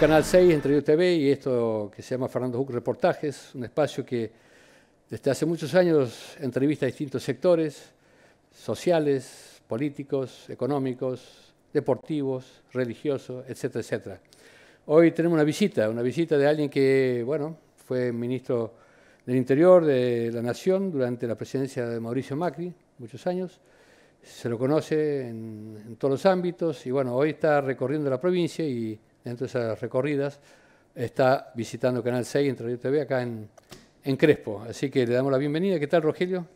Canal 6, Entre Ríos TV, y esto que se llama Fernando Huck Reportajes, un espacio que desde hace muchos años entrevista a distintos sectores sociales, políticos, económicos, deportivos, religiosos, etcétera, etcétera. Hoy tenemos una visita de alguien que, bueno, fue ministro del Interior de la Nación durante la presidencia de Mauricio Macri, muchos años. Se lo conoce en todos los ámbitos y, bueno, hoy está recorriendo la provincia y dentro de esas recorridas está visitando Canal 6, Entre Ríos TV, acá en Crespo. Así que le damos la bienvenida. ¿Qué tal, Rogelio?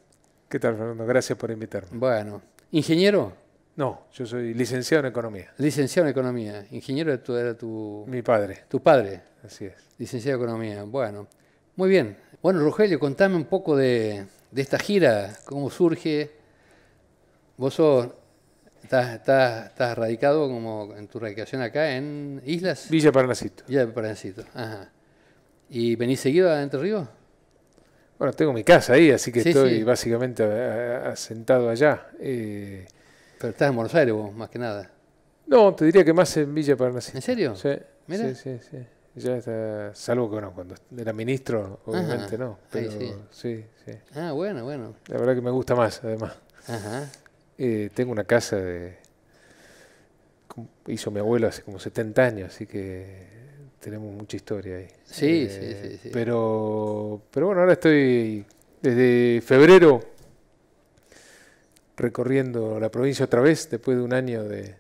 ¿Qué tal, Fernando? Gracias por invitarme. Bueno, ¿ingeniero? No, yo soy licenciado en Economía. Licenciado en Economía. ¿Ingeniero era tu...? Mi padre. ¿Tu padre? Así es. Licenciado en Economía. Bueno, muy bien. Bueno, Rogelio, contame un poco de esta gira, cómo surge. Vos estás radicado como en tu radicación acá en Islas. Villa Parnasito. Villa Parnasito, ajá. ¿Y venís seguido a Entre Ríos? Bueno, tengo mi casa ahí, así que Sí, estoy sí. básicamente asentado allá. Pero estás en Buenos Aires vos, más que nada. No, te diría que más en Villa Parnasito. ¿En serio? Sí, Mirá. sí. Ya está, salvo que no, cuando era ministro, obviamente no. Pero sí. Ah, bueno. La verdad que me gusta más, además. Ajá. Tengo una casa hizo mi abuelo hace como 70 años, así que tenemos mucha historia ahí. Sí. Pero bueno, ahora estoy desde febrero recorriendo la provincia otra vez, después de un año de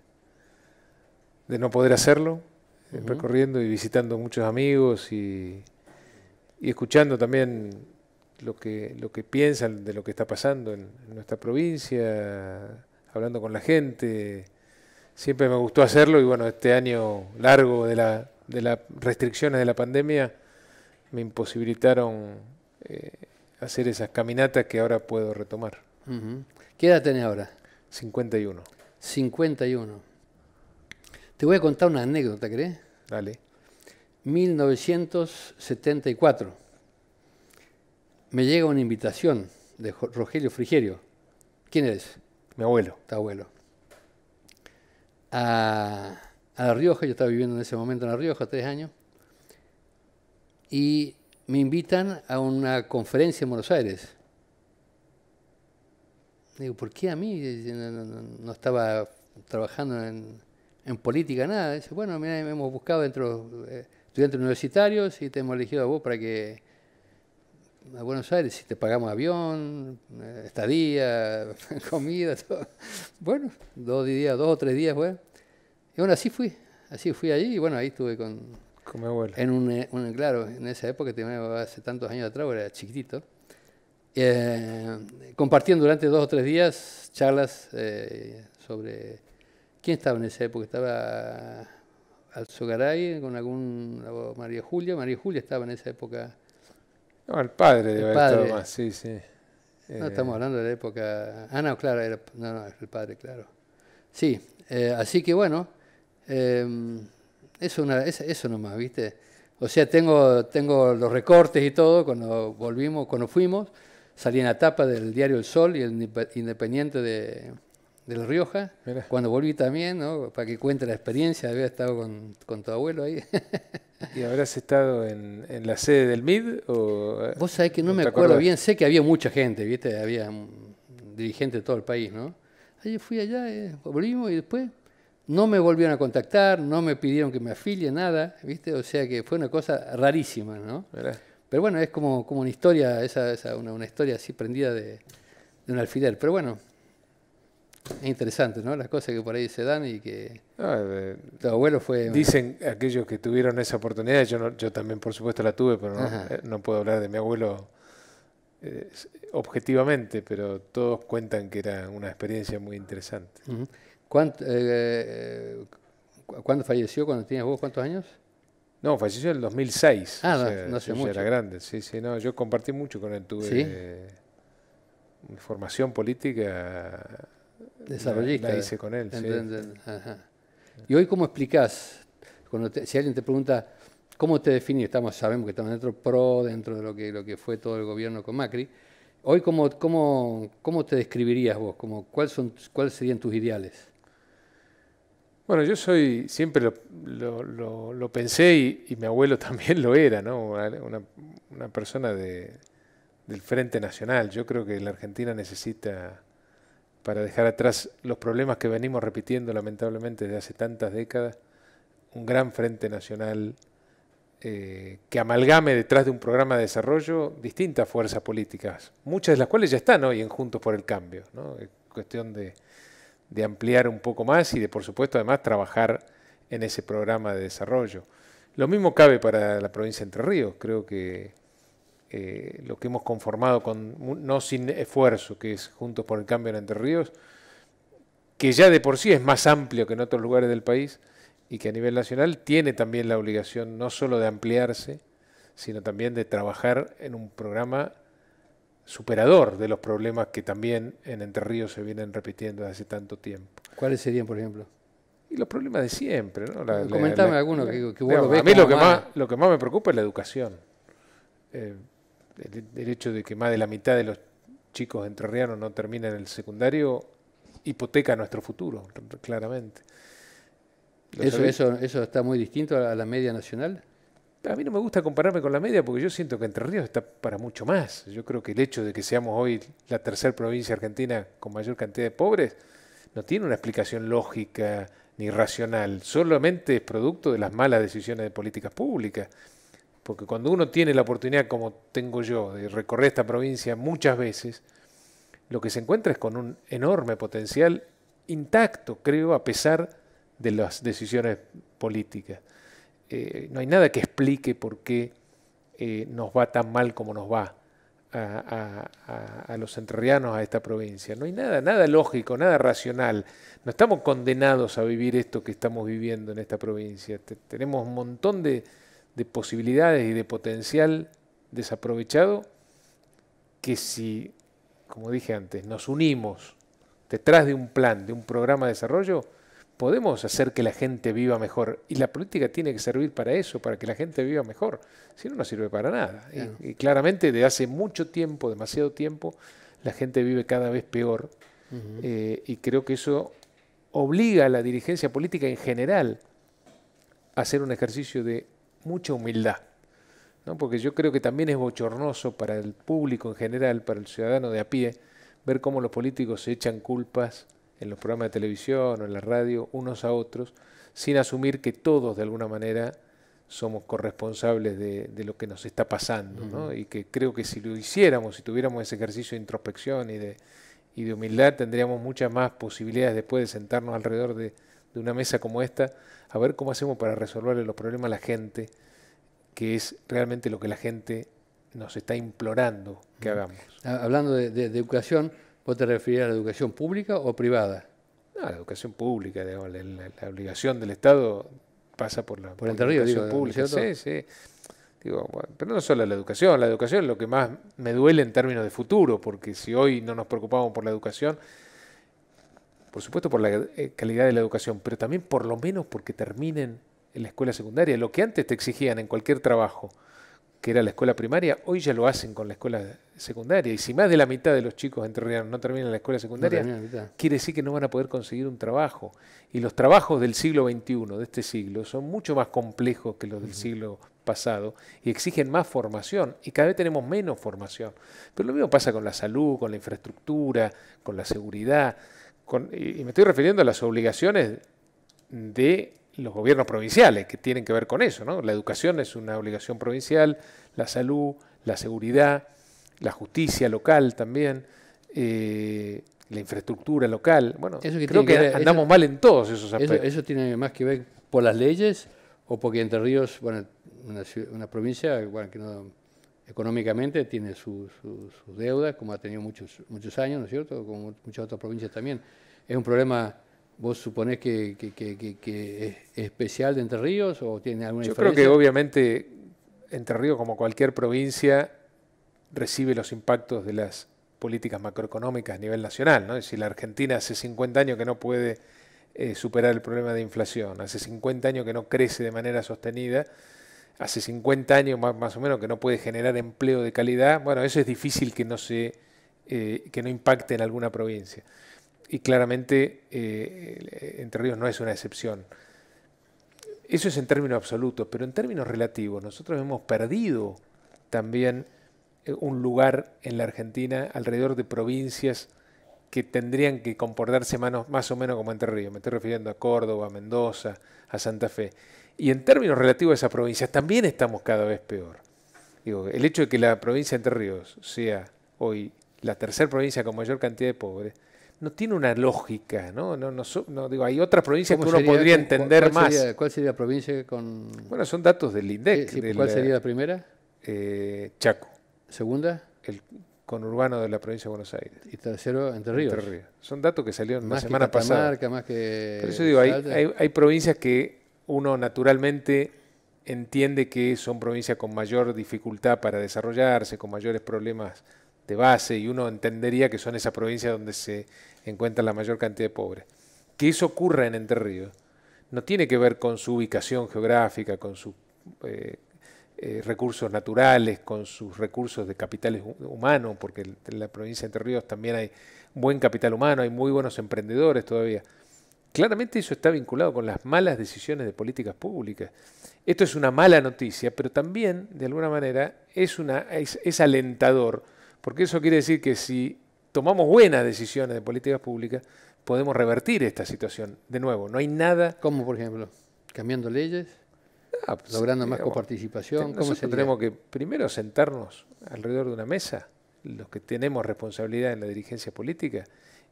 no poder hacerlo, recorriendo y visitando muchos amigos y escuchando también lo que piensan de lo que está pasando en nuestra provincia, hablando con la gente. Siempre me gustó hacerlo y bueno, este año largo de las restricciones de la pandemia me imposibilitaron hacer esas caminatas que ahora puedo retomar. ¿Qué edad tenés ahora? 51. 51. Te voy a contar una anécdota, ¿querés? Dale. 1974. Me llega una invitación de Rogelio Frigerio. ¿Quién eres? Mi abuelo. Tu abuelo. A La Rioja, yo estaba viviendo en ese momento en La Rioja, 3 años, y me invitan a una conferencia en Buenos Aires. Digo, ¿por qué a mí? No estaba trabajando en política, nada. Dice, bueno, mira, hemos buscado dentro estudiantes universitarios y te hemos elegido a vos para que a Buenos Aires, si te pagamos avión, estadía, comida, todo. Bueno, 2 o 3 días, bueno. Y bueno, así fui allí y bueno, ahí estuve con mi abuelo. Claro, en esa época, hace tantos años atrás, era chiquitito, compartiendo durante 2 o 3 días charlas sobre... ¿Quién estaba en esa época? Estaba Alzogaray con María Julia. María Julia estaba en esa época. No, el padre debe haber padre. estado más, sí. No, estamos hablando de la época... Ah, no, claro, el padre, claro. Sí, así que bueno, eso nomás, ¿viste? O sea, tengo los recortes y todo, cuando fuimos, salí en la tapa del diario El Sol y el Independiente de La Rioja. Mirá. Cuando volví también, ¿no? Para que cuente la experiencia de haber estado con tu abuelo ahí. ¿Y habrás estado en la sede del MID? Vos sabés que no me acuerdo bien, sé que había mucha gente, ¿viste? Había dirigentes de todo el país, ¿no? Ahí fui allá, volvimos y después no me volvieron a contactar, no me pidieron que me afilie, nada, ¿viste? O sea que fue una cosa rarísima, ¿no? ¿Verdad? Pero bueno, es como una historia, una historia así prendida de un alfiler. Pero bueno, es interesante, ¿no? Las cosas que por ahí se dan y que tu abuelo fue... Dicen aquellos que tuvieron esa oportunidad, yo también por supuesto la tuve, pero no puedo hablar de mi abuelo objetivamente, pero todos cuentan que era una experiencia muy interesante. ¿Cuándo falleció? ¿Cuando tenías vos cuántos años? No, falleció en el 2006. Ah, o sea, no sé yo mucho. Ya era grande, sí, no, yo compartí mucho con él, tuve mi formación política, desarrollista. La hice con él, sí. Ajá. ¿Y hoy cómo explicás? Si alguien te pregunta, ¿cómo te definís? Sabemos que estamos dentro de lo que fue todo el gobierno con Macri. Hoy, ¿cómo te describirías vos? ¿Cuáles serían tus ideales? Bueno, yo siempre lo pensé y mi abuelo también lo era, ¿no? Una persona del Frente Nacional. Yo creo que la Argentina necesita, para dejar atrás los problemas que venimos repitiendo lamentablemente desde hace tantas décadas, un gran Frente Nacional que amalgame detrás de un programa de desarrollo distintas fuerzas políticas, muchas de las cuales ya están hoy en Juntos por el Cambio, ¿no? Es cuestión de ampliar un poco más y de, por supuesto, además trabajar en ese programa de desarrollo. Lo mismo cabe para la provincia de Entre Ríos. Creo que lo que hemos conformado no sin esfuerzo, que es Juntos por el Cambio en Entre Ríos, que ya de por sí es más amplio que en otros lugares del país y que a nivel nacional tiene también la obligación no solo de ampliarse, sino también de trabajar en un programa superador de los problemas que también en Entre Ríos se vienen repitiendo desde hace tanto tiempo. ¿Cuáles serían, por ejemplo? Y los problemas de siempre, ¿no? Comentame algunos que vos digamos, lo ves. a mí lo que más me preocupa es la educación. El hecho de que más de la mitad de los chicos entrerrianos no terminen el secundario hipoteca nuestro futuro, claramente. ¿Eso está muy distinto a la media nacional? A mí no me gusta compararme con la media porque yo siento que Entre Ríos está para mucho más. Yo creo que el hecho de que seamos hoy la tercera provincia argentina con mayor cantidad de pobres no tiene una explicación lógica ni racional, solamente es producto de las malas decisiones de políticas públicas. Porque cuando uno tiene la oportunidad, como tengo yo, de recorrer esta provincia muchas veces, lo que se encuentra es con un enorme potencial intacto, creo, a pesar de las decisiones políticas. No hay nada que explique por qué nos va tan mal como nos va a los entrerrianos, a esta provincia. No hay nada lógico, nada racional. No estamos condenados a vivir esto que estamos viviendo en esta provincia. Tenemos un montón de posibilidades y de potencial desaprovechado que si, como dije antes, nos unimos detrás de un plan, de un programa de desarrollo, podemos hacer que la gente viva mejor. Y la política tiene que servir para eso, para que la gente viva mejor. Si no, no sirve para nada. Claro. Y claramente, de hace mucho tiempo, demasiado tiempo, la gente vive cada vez peor. Y creo que eso obliga a la dirigencia política en general a hacer un ejercicio de mucha humildad, ¿no? Porque yo creo que también es bochornoso para el público en general, para el ciudadano de a pie, ver cómo los políticos se echan culpas en los programas de televisión o en la radio unos a otros, sin asumir que todos de alguna manera somos corresponsables de lo que nos está pasando, ¿no? Y que creo que si lo hiciéramos, si tuviéramos ese ejercicio de introspección y de humildad, tendríamos muchas más posibilidades después de sentarnos alrededor de una mesa como esta, a ver cómo hacemos para resolverle los problemas a la gente, que es realmente lo que la gente nos está implorando que hagamos. Hablando de educación, ¿vos te referías a la educación pública o privada? No, la educación pública, digamos, la obligación del Estado pasa por la Entre Ríos, educación pública. Sí, sí. Digo, bueno, pero no solo la educación es lo que más me duele en términos de futuro, porque si hoy no nos preocupamos por la educación, por supuesto por la calidad de la educación, pero también por lo menos porque terminen en la escuela secundaria. Lo que antes te exigían en cualquier trabajo, que era la escuela primaria, hoy ya lo hacen con la escuela secundaria. Y si más de la mitad de los chicos entrerrianos no terminan la escuela secundaria, quiere decir que no van a poder conseguir un trabajo. Y los trabajos del siglo XXI, de este siglo, son mucho más complejos que los del siglo pasado y exigen más formación. Y cada vez tenemos menos formación. Pero lo mismo pasa con la salud, con la infraestructura, con la seguridad. Y me estoy refiriendo a las obligaciones de los gobiernos provinciales que tienen que ver con eso, ¿no? La educación es una obligación provincial, la salud, la seguridad, la justicia local también, la infraestructura local. Bueno, creo que andamos mal en todos esos aspectos. ¿Eso tiene más que ver por las leyes o porque Entre Ríos, bueno, una provincia, bueno, que no, económicamente tiene sus deudas, como ha tenido muchos años, ¿no es cierto? Como muchas otras provincias también. ¿Es un problema, vos suponés que es especial de Entre Ríos o tiene alguna diferencia? Yo creo que obviamente Entre Ríos, como cualquier provincia, recibe los impactos de las políticas macroeconómicas a nivel nacional, ¿no? Es decir, la Argentina hace 50 años que no puede superar el problema de inflación, hace 50 años que no crece de manera sostenida, hace 50 años más o menos que no puede generar empleo de calidad. Bueno, eso es difícil que no impacte en alguna provincia. y claramente Entre Ríos no es una excepción. Eso es en términos absolutos, pero en términos relativos, nosotros hemos perdido también un lugar en la Argentina alrededor de provincias que tendrían que comportarse más o menos como Entre Ríos. Me estoy refiriendo a Córdoba, a Mendoza, a Santa Fe. Y en términos relativos a esas provincias también estamos cada vez peor. Digo, el hecho de que la provincia de Entre Ríos sea hoy la tercera provincia con mayor cantidad de pobres, no tiene una lógica, ¿no? Digo, hay otras provincias que uno podría entender más. ¿Cuál sería la provincia con...? Bueno, son datos del INDEC. Sí, ¿cuál sería la primera? Chaco. ¿Segunda? El conurbano de la provincia de Buenos Aires. Y tercero, Entre Ríos. Entre Ríos. Son datos que salieron la más semana que Catamarca, pasada. Más que Por eso digo, hay provincias que uno naturalmente entiende que son provincias con mayor dificultad para desarrollarse, con mayores problemas de base, y uno entendería que son esas provincias donde se encuentra la mayor cantidad de pobres. Que eso ocurra en Entre Ríos no tiene que ver con su ubicación geográfica, con sus recursos naturales, con sus recursos de capital humano, porque en la provincia de Entre Ríos también hay buen capital humano, hay muy buenos emprendedores todavía. Claramente eso está vinculado con las malas decisiones de políticas públicas. Esto es una mala noticia, pero también, de alguna manera, es alentador, porque eso quiere decir que si tomamos buenas decisiones de políticas públicas, podemos revertir esta situación. De nuevo, no hay nada... ¿Cómo, por ejemplo? ¿Cambiando leyes? Pues, ¿Logrando más coparticipación? Nosotros tenemos que primero sentarnos alrededor de una mesa, los que tenemos responsabilidad en la dirigencia política,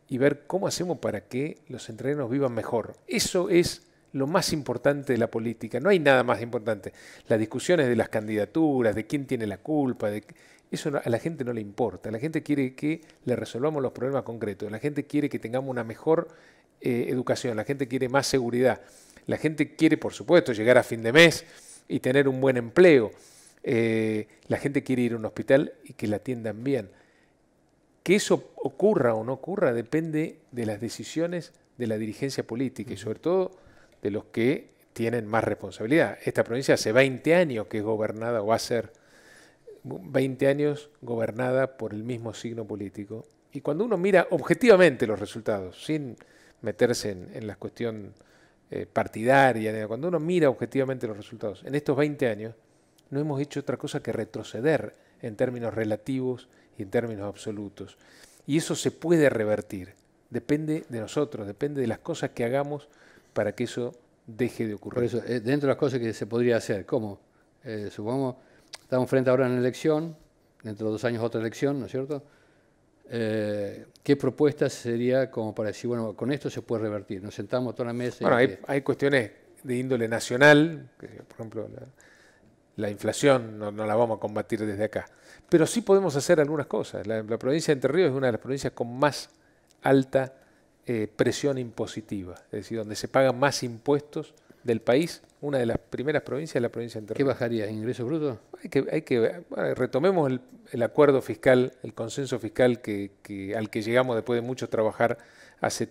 y ver cómo hacemos para que los entrerrianos vivan mejor. Eso es lo más importante de la política. No hay nada más importante. Las discusiones de las candidaturas, de quién tiene la culpa, eso a la gente no le importa. La gente quiere que le resolvamos los problemas concretos. La gente quiere que tengamos una mejor educación. La gente quiere más seguridad. La gente quiere, por supuesto, llegar a fin de mes y tener un buen empleo. La gente quiere ir a un hospital y que la atiendan bien. Que eso ocurra o no ocurra depende de las decisiones de la dirigencia política y sobre todo de los que tienen más responsabilidad. Esta provincia hace 20 años que es gobernada, o va a ser 20 años gobernada por el mismo signo político. Y cuando uno mira objetivamente los resultados, sin meterse en la cuestión partidaria, cuando uno mira objetivamente los resultados, en estos 20 años no hemos hecho otra cosa que retroceder en términos relativos y en términos absolutos. Y eso se puede revertir. Depende de nosotros, depende de las cosas que hagamos para que eso deje de ocurrir. Por eso, dentro de las cosas que se podría hacer, ¿cómo? Supongamos, estamos frente ahora a una elección, dentro de 2 años otra elección, ¿no es cierto? ¿Qué propuestas sería como para decir, bueno, con esto se puede revertir? Nos sentamos toda la mesa. Bueno, hay cuestiones de índole nacional, que, por ejemplo, la inflación no la vamos a combatir desde acá. Pero sí podemos hacer algunas cosas. La provincia de Entre Ríos es una de las provincias con más alta presión impositiva, es decir, donde se pagan más impuestos del país. Una de las primeras provincias es la provincia de Entre Ríos. ¿Qué bajaría? ¿Ingreso bruto? Retomemos el acuerdo fiscal, el consenso fiscal al que llegamos después de mucho trabajar hace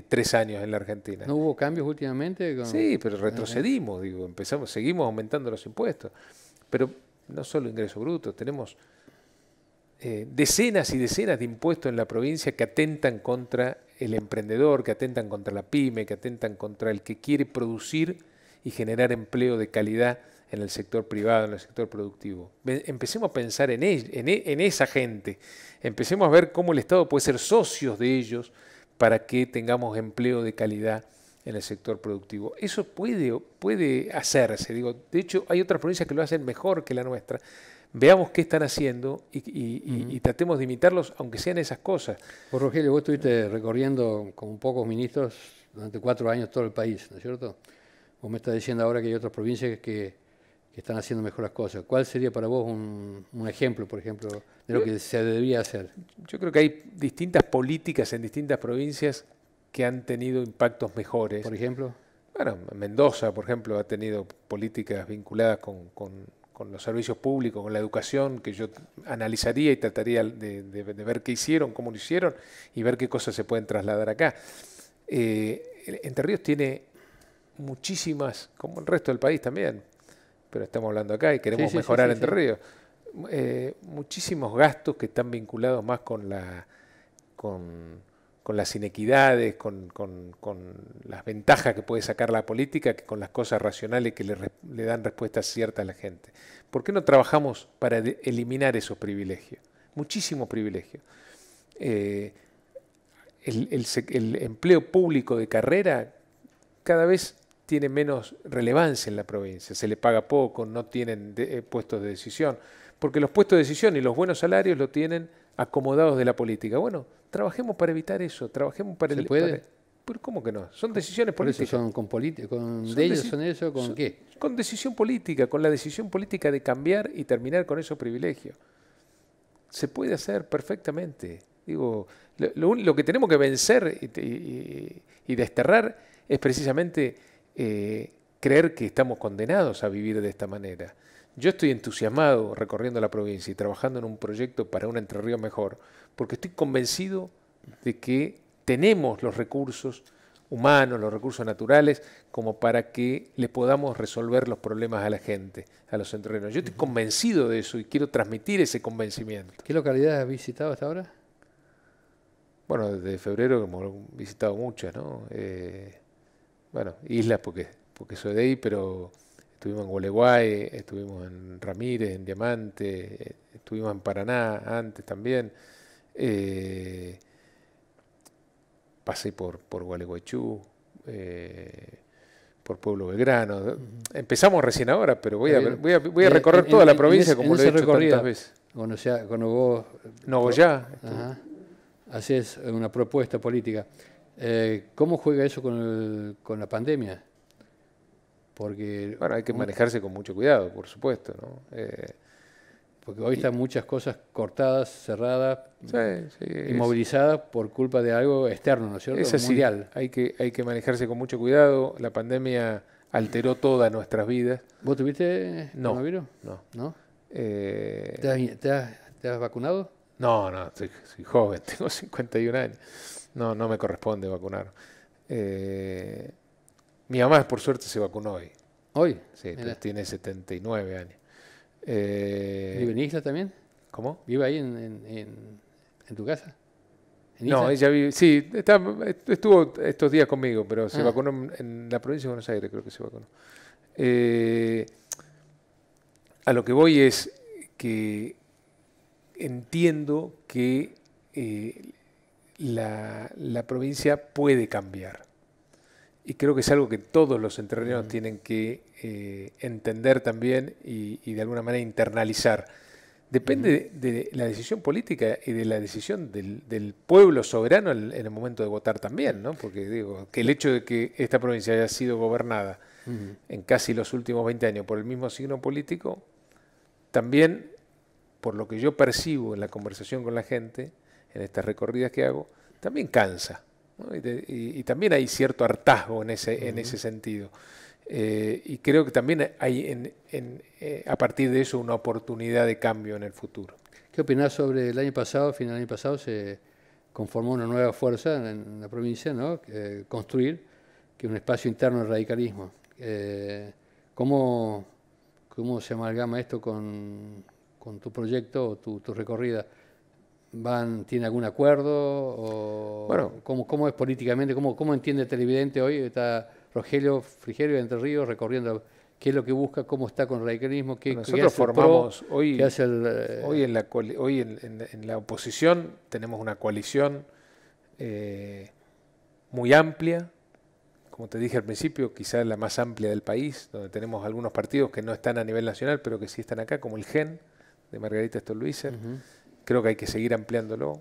3 años en la Argentina. ¿No hubo cambios últimamente? Sí, pero retrocedimos, seguimos aumentando los impuestos. Pero no solo ingreso bruto, tenemos decenas y decenas de impuestos en la provincia que atentan contra el emprendedor, que atentan contra la pyme, que atentan contra el que quiere producir y generar empleo de calidad en el sector privado, en el sector productivo. Empecemos a pensar en esa gente, empecemos a ver cómo el Estado puede ser socios de ellos para que tengamos empleo de calidad en el sector productivo. Eso puede hacerse. De hecho, hay otras provincias que lo hacen mejor que la nuestra. Veamos qué están haciendo y tratemos de imitarlos, aunque sean esas cosas. Pues Rogelio, vos estuviste recorriendo con pocos ministros durante 4 años todo el país, ¿no es cierto? Vos me estás diciendo ahora que hay otras provincias que están haciendo mejor las cosas. ¿Cuál sería para vos un ejemplo, por ejemplo, de lo que se debía hacer? Yo creo que hay distintas políticas en distintas provincias que han tenido impactos mejores. ¿Por ejemplo? Bueno, Mendoza, por ejemplo, ha tenido políticas vinculadas con los servicios públicos, con la educación, que yo analizaría y trataría de ver qué hicieron, cómo lo hicieron y ver qué cosas se pueden trasladar acá. Entre Ríos tiene muchísimas, como el resto del país también, pero estamos hablando acá y queremos mejorar Entre Ríos, muchísimos gastos que están vinculados más con con las inequidades, con las ventajas que puede sacar la política, que con las cosas racionales que le dan respuestas ciertas a la gente. ¿Por qué no trabajamos para eliminar esos privilegios? Muchísimos privilegios. El empleo público de carrera cada vez tiene menos relevancia en la provincia, se le paga poco, no tienen puestos de decisión, porque los puestos de decisión y los buenos salarios lo tienen acomodados de la política. Bueno, trabajemos para evitar eso, trabajemos para... ¿Se puede? ¿Pero cómo que no? Son decisiones Por eso políticas. son de ellos son eso, ¿con qué? Con decisión política, con la decisión política de cambiar y terminar con esos privilegios. Se puede hacer perfectamente. Digo, lo que tenemos que vencer y desterrar es precisamente creer que estamos condenados a vivir de esta manera. Yo estoy entusiasmado recorriendo la provincia y trabajando en un proyecto para un Entre Ríos mejor, porque estoy convencido de que tenemos los recursos humanos, los recursos naturales, como para que le podamos resolver los problemas a la gente, a los entrerrianos. Yo estoy convencido de eso y quiero transmitir ese convencimiento. ¿Qué localidades has visitado hasta ahora? Bueno, desde febrero hemos visitado muchas, ¿no? Bueno, islas porque soy de ahí, pero estuvimos en Gualeguay, estuvimos en Ramírez, en Diamante, estuvimos en Paraná antes también. Pasé por Gualeguaychú, por Pueblo Belgrano. Empezamos recién ahora, pero voy a recorrer toda la provincia como lo he hecho tantas veces. Cuando vos... Nogoyá. Haces una propuesta política. ¿Cómo juega eso con la pandemia? Porque bueno, hay que manejarse con mucho cuidado, por supuesto, ¿no? Porque hoy están muchas cosas cortadas, cerradas, sí, inmovilizadas por culpa de algo externo, ¿no es cierto? Es así, mundial. Hay que manejarse con mucho cuidado. La pandemia alteró todas nuestras vidas. ¿Vos tuviste coronavirus? No. ¿Te has vacunado? No, soy joven, tengo 51 años. No me corresponde vacunar. Mi mamá, por suerte, se vacunó hoy. ¿Hoy? Sí, tiene 79 años. ¿Vive en Isla también? ¿Cómo? ¿Vive ahí en tu casa? No, ella vive... Sí, estuvo estos días conmigo, pero se vacunó en la provincia de Buenos Aires, creo que se vacunó. A lo que voy es que entiendo que la provincia puede cambiar. Y creo que es algo que todos los entrerrianos tienen que entender también y de alguna manera internalizar. Depende de la decisión política y de la decisión del pueblo soberano en el momento de votar también, ¿no? Porque digo, que el hecho de que esta provincia haya sido gobernada en casi los últimos 20 años por el mismo signo político, también, por lo que yo percibo en la conversación con la gente, en estas recorridas que hago, también cansa, ¿no? Y también hay cierto hartazgo en ese sentido. Y creo que también hay a partir de eso una oportunidad de cambio en el futuro. ¿Qué opinás sobre el año pasado? Final del año pasado se conformó una nueva fuerza en la provincia, ¿no? Construir, que es un espacio interno del radicalismo. ¿Cómo se amalgama esto con tu proyecto o tu recorrida? ¿Tiene algún acuerdo? O bueno, ¿cómo es políticamente? ¿Cómo entiende el televidente hoy? Está Rogelio Frigerio de Entre Ríos recorriendo qué es lo que busca, cómo está con el radicalismo, nosotros formamos hoy en la oposición tenemos una coalición muy amplia, como te dije al principio, quizás la más amplia del país, donde tenemos algunos partidos que no están a nivel nacional, pero que sí están acá, como el GEN de Margarita Stolbizer. Creo que hay que seguir ampliándolo.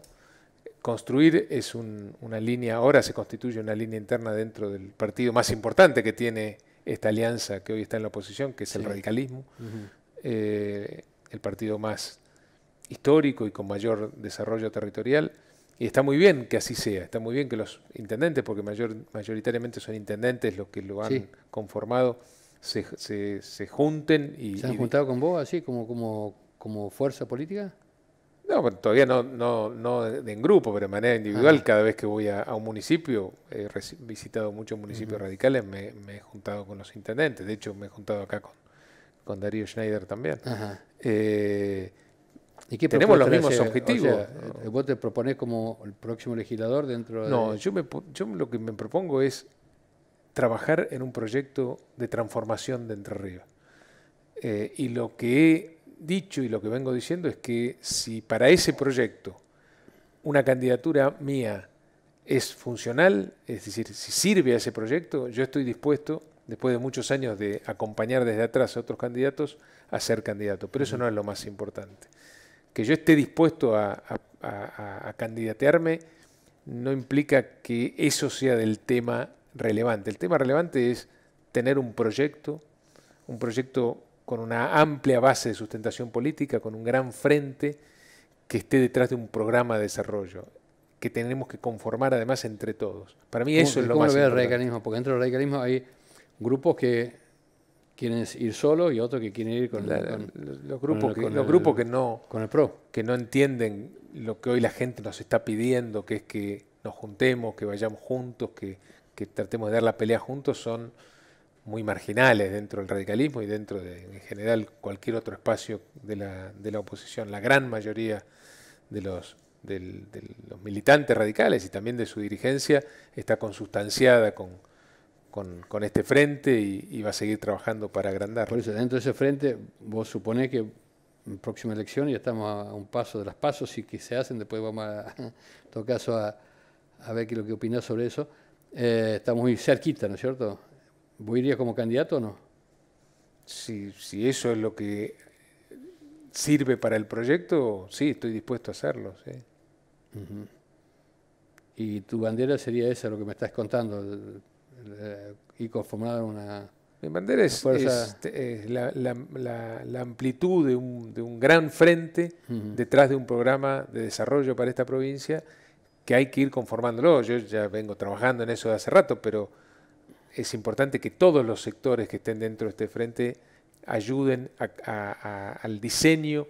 Construir es una línea, ahora se constituye una línea interna dentro del partido más importante que tiene esta alianza que hoy está en la oposición, que es el radicalismo, el partido más histórico y con mayor desarrollo territorial. Y está muy bien que así sea, está muy bien que los intendentes, porque mayoritariamente son intendentes los que lo han conformado, se junten. ¿Se han juntado con vos así como fuerza política? No, todavía no en grupo, pero de manera individual. Cada vez que voy a un municipio, he visitado muchos municipios radicales, me he juntado con los intendentes. De hecho, me he juntado acá con Darío Schneider también. ¿Y qué tenemos los propuesta mismos hace? objetivos. O sea, ¿vos te proponés como el próximo legislador dentro de...? No, yo lo que me propongo es trabajar en un proyecto de transformación de Entre Ríos. Y lo que he dicho y lo que vengo diciendo es que si para ese proyecto una candidatura mía es funcional, es decir, si sirve a ese proyecto, yo estoy dispuesto, después de muchos años de acompañar desde atrás a otros candidatos, a ser candidato. Pero eso no es lo más importante. Que yo esté dispuesto a candidatearme no implica que eso sea del tema relevante. El tema relevante es tener un proyecto con una amplia base de sustentación política, con un gran frente que esté detrás de un programa de desarrollo, que tenemos que conformar además entre todos. Para mí eso es lo más importante. ¿Cómo lo ve el radicalismo? Porque dentro del radicalismo hay grupos que quieren ir solos y otros que quieren ir con los grupos que no con el PRO, que no entienden lo que hoy la gente nos está pidiendo, que es que nos juntemos, que vayamos juntos, que tratemos de dar la pelea juntos, son muy marginales dentro del radicalismo y dentro de, en general, cualquier otro espacio de la oposición. La gran mayoría de los militantes radicales y también de su dirigencia está consustanciada con este frente y va a seguir trabajando para agrandarlo. Por eso, dentro de ese frente, vos suponés que en próxima elección ya estamos a un paso de las pasos y que se hacen, después vamos en todo caso a ver qué es lo que opinás sobre eso. Estamos muy cerquita, ¿no es cierto? ¿Vos irías como candidato o no? Si eso es lo que sirve para el proyecto, sí, estoy dispuesto a hacerlo. Sí. Y tu bandera sería esa, lo que me estás contando, y conformar una... Mi bandera es la amplitud de un gran frente detrás de un programa de desarrollo para esta provincia que hay que ir conformándolo. Yo ya vengo trabajando en eso de hace rato, pero es importante que todos los sectores que estén dentro de este frente ayuden al diseño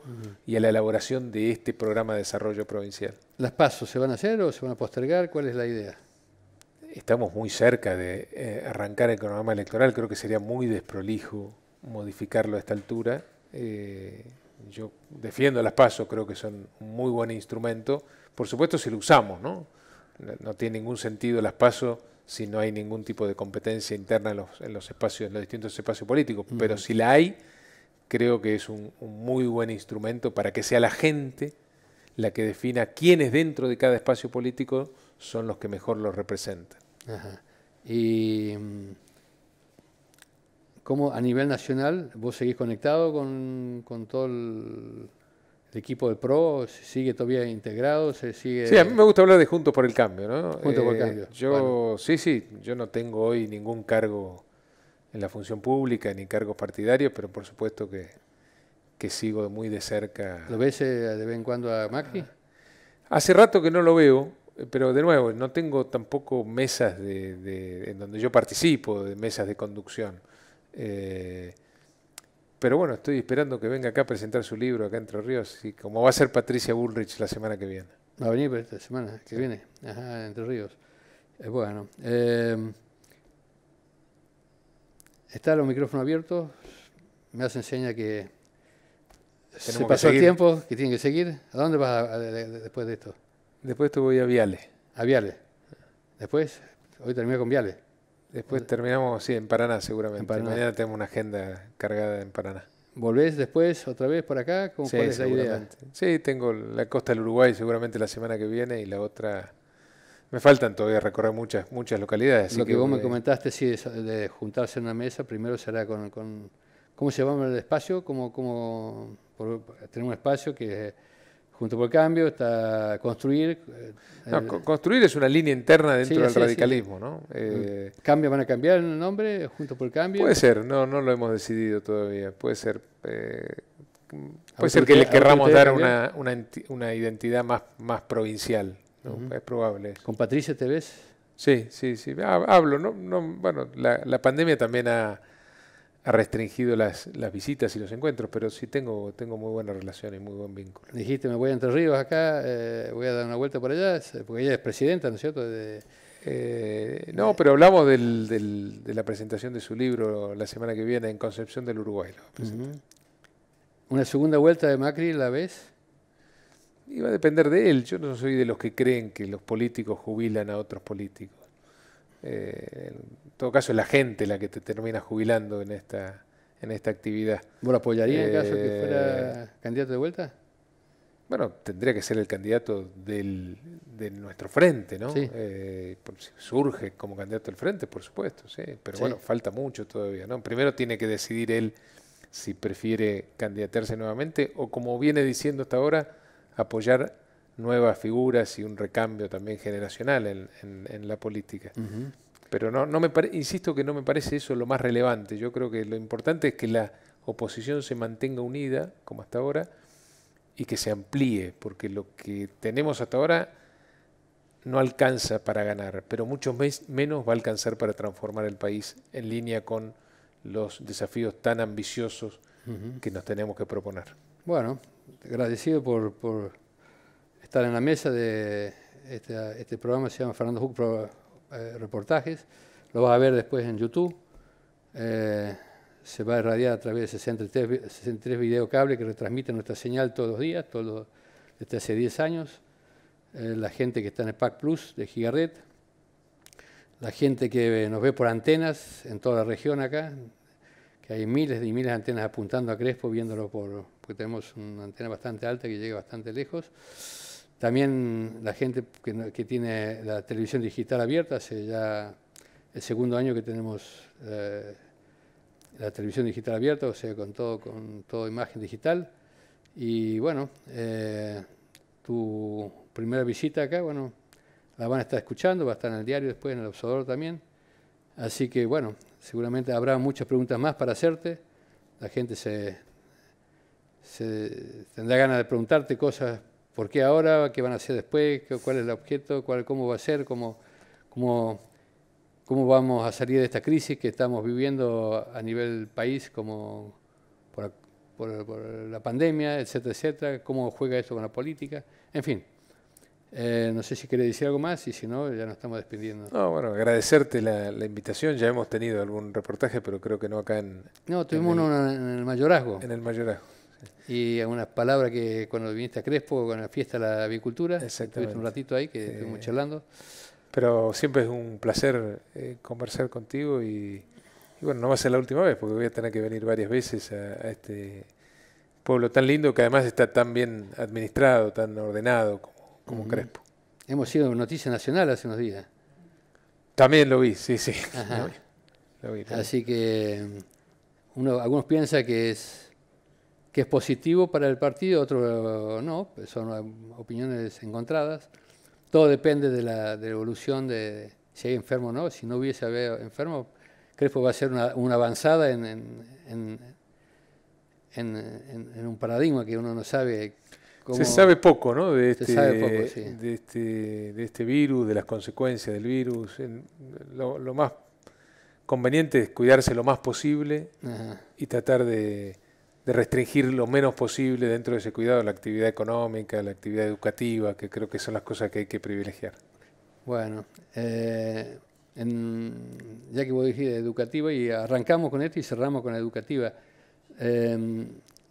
y a la elaboración de este programa de desarrollo provincial. ¿Las PASO se van a hacer o se van a postergar? ¿Cuál es la idea? Estamos muy cerca de arrancar el cronograma electoral. Creo que sería muy desprolijo modificarlo a esta altura. Yo defiendo las PASO, creo que son un muy buen instrumento. Por supuesto, si lo usamos, ¿no? No tiene ningún sentido las PASO si no hay ningún tipo de competencia interna en los distintos espacios políticos. Pero si la hay, creo que es un muy buen instrumento para que sea la gente la que defina quiénes dentro de cada espacio político son los que mejor los representan. Ajá. Y ¿cómo a nivel nacional vos seguís conectado con todo el equipo del PRO? ¿Se sigue todavía integrado? ¿Se sigue? Sí, a mí me gusta hablar de Juntos por el Cambio, ¿no? Juntos por el Cambio. Bueno. Sí, yo no tengo hoy ningún cargo en la función pública ni cargos partidarios, pero por supuesto que sigo muy de cerca. ¿Lo ves de vez en cuando a Macri? Hace rato que no lo veo, pero de nuevo, no tengo tampoco mesas en donde yo participo, de mesas de conducción. Pero bueno, estoy esperando que venga acá a presentar su libro acá en Entre Ríos, y como va a ser Patricia Bullrich la semana que viene. Va a venir esta semana que viene, ajá, Entre Ríos. Bueno, están los micrófonos abiertos, me hacen seña que se pasó el tiempo, que tienen que seguir. ¿A dónde vas después de esto? Después te voy a Viale. ¿A Viale? ¿Después? Hoy termino con Viale. Después terminamos, sí, en Paraná seguramente. En Paraná. Mañana tenemos una agenda cargada en Paraná. ¿Volvés después otra vez por acá? ¿Cuál es la idea? Sí, tengo la costa del Uruguay seguramente la semana que viene y la otra... Me faltan todavía recorrer muchas localidades. Lo que vos me comentaste, sí, de juntarse en una mesa, primero será con ¿cómo se llama el espacio? Tener un espacio que... Junto por el Cambio, está construir. Construir es una línea interna dentro del radicalismo, ¿no? ¿Cambio van a cambiar el nombre? ¿Junto por el Cambio? Puede ser, no lo hemos decidido todavía. Puede ser que le querramos dar una identidad más provincial, ¿no? Es probable. ¿Con Patricia te ves? Sí. Hablo, bueno, la pandemia también ha restringido las visitas y los encuentros, pero sí tengo muy buena relación y muy buen vínculo. Dijiste, me voy a Entre Ríos acá, voy a dar una vuelta por allá, porque ella es presidenta, ¿no es cierto? No, pero hablamos de la presentación de su libro la semana que viene en Concepción del Uruguay. ¿Una segunda vuelta de Macri la ves? Y va a depender de él. Yo no soy de los que creen que los políticos jubilan a otros políticos. En todo caso es la gente la que te termina jubilando en esta actividad. ¿Vos lo apoyarías en caso que fuera candidato de vuelta? Bueno, tendría que ser el candidato de nuestro frente, ¿no? Sí. Si surge como candidato del frente, por supuesto, sí. Pero Sí. bueno, falta mucho todavía, ¿no? Primero tiene que decidir él si prefiere candidatearse nuevamente o, como viene diciendo hasta ahora, apoyar nuevas figuras y un recambio también generacional en la política. Pero insisto que no me parece eso lo más relevante. Yo creo que lo importante es que la oposición se mantenga unida, como hasta ahora, y que se amplíe, porque lo que tenemos hasta ahora no alcanza para ganar, pero mucho menos va a alcanzar para transformar el país en línea con los desafíos tan ambiciosos que nos tenemos que proponer. Bueno, agradecido por estar en la mesa de este programa, se llama Fernando Hook Reportajes. Lo vas a ver después en YouTube. Se va a irradiar a través de 63 videocables que retransmiten nuestra señal todos los días, desde hace 10 años. La gente que está en el PAC Plus de Gigaret, la gente que nos ve por antenas en toda la región acá, que hay miles y miles de antenas apuntando a Crespo, viéndolo porque tenemos una antena bastante alta que llega bastante lejos. También la gente que tiene la televisión digital abierta, hace ya el segundo año que tenemos la televisión digital abierta, o sea, con todo imagen digital. Y bueno, tu primera visita acá, bueno, la van a estar escuchando, va a estar en el diario después, en el Observador también. Así que bueno, seguramente habrá muchas preguntas más para hacerte. La gente tendrá ganas de preguntarte cosas, ¿por qué ahora? ¿Qué van a hacer después? ¿Cuál es el objeto? ¿Cómo va a ser? ¿Cómo vamos a salir de esta crisis que estamos viviendo a nivel país, como por la pandemia, etcétera, etcétera? ¿Cómo juega eso con la política? En fin, no sé si querés decir algo más y si no, ya nos estamos despidiendo. No, bueno, agradecerte la invitación. Ya hemos tenido algún reportaje, pero creo que no acá en... No, tuvimos uno en el Mayorazgo. En el Mayorazgo. Y algunas palabras que cuando viniste a Crespo con la fiesta de la avicultura, estuviste un ratito ahí que estuvimos charlando. Pero siempre es un placer conversar contigo y bueno, no va a ser la última vez porque voy a tener que venir varias veces a este pueblo tan lindo que además está tan bien administrado, tan ordenado como Crespo. Hemos sido noticia nacional hace unos días. También lo vi, sí. Lo vi. Así que algunos piensan que es positivo para el partido, otros no, son opiniones encontradas. Todo depende de la evolución de si hay enfermo o no. Si no hubiese habido enfermo, Crespo va a ser una avanzada en un paradigma que uno no sabe cómo... Se sabe poco, ¿no? De este virus, de las consecuencias del virus. Lo más conveniente es cuidarse lo más posible y tratar de restringir lo menos posible dentro de ese cuidado la actividad económica, la actividad educativa, que creo que son las cosas que hay que privilegiar. Bueno, ya que vos dijiste educativa, y arrancamos con esto y cerramos con la educativa,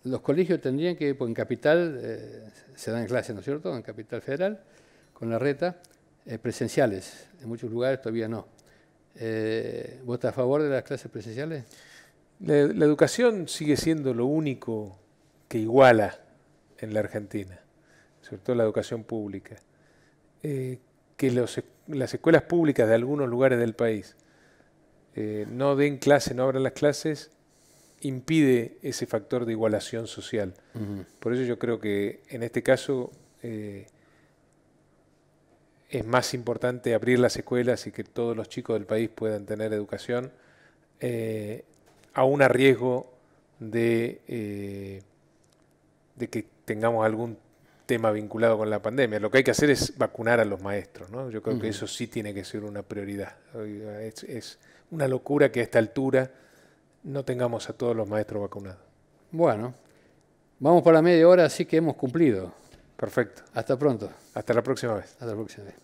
los colegios tendrían que, pues en Capital se dan clases, ¿no es cierto?, en Capital Federal, con la reta, presenciales, en muchos lugares todavía no. ¿Vos estás a favor de las clases presenciales? La educación sigue siendo lo único que iguala en la Argentina, sobre todo la educación pública. Que las escuelas públicas de algunos lugares del país no den clase, no abran las clases, impide ese factor de igualación social. Por eso yo creo que en este caso es más importante abrir las escuelas y que todos los chicos del país puedan tener educación, aún a riesgo de que tengamos algún tema vinculado con la pandemia. Lo que hay que hacer es vacunar a los maestros, ¿no? Yo creo que eso sí tiene que ser una prioridad. Es una locura que a esta altura no tengamos a todos los maestros vacunados. Bueno, vamos por la media hora, así que hemos cumplido. Perfecto. Hasta pronto. Hasta la próxima vez. Hasta la próxima vez.